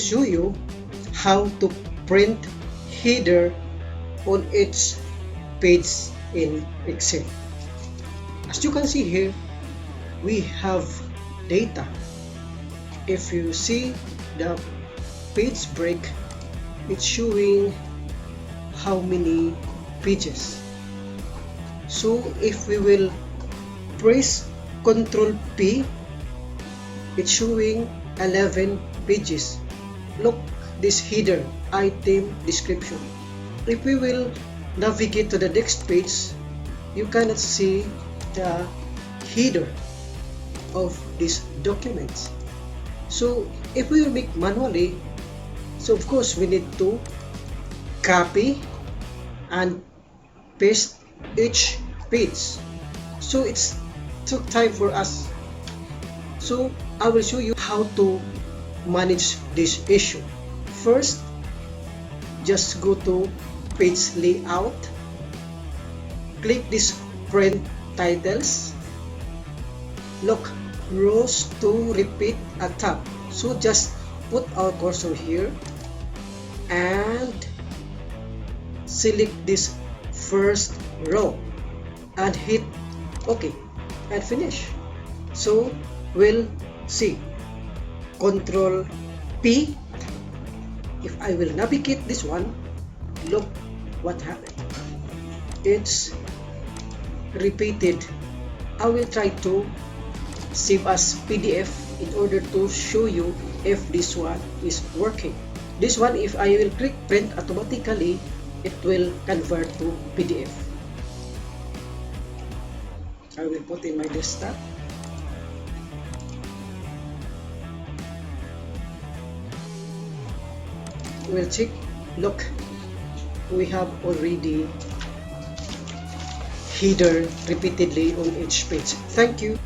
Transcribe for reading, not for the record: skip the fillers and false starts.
show you how to print header on each page in Excel. As you can see here, we have data. If you see the page break, it's showing how many pages. So if we will press Ctrl P, it's showing 11 pages. Look, this header, item description. If we will navigate to the next page, you cannot see the header of these documents. So if we will make manually, so of course we need to copy and paste each page. So it took time for us. So I will show you how to manage this issue. First, just go to page layout, click this print titles. Look, rows to repeat at top. So just put our cursor here and select this first row and hit OK and finish. So we'll see. Ctrl P. If I will navigate this one, look what happened. It's repeated. I will try to save as PDF in order to show you if this one is working. This one, if I will click print, automatically it will convert to PDF. I will put in my desktop. We'll check. Look, we have already header repeatedly on each page. Thank you.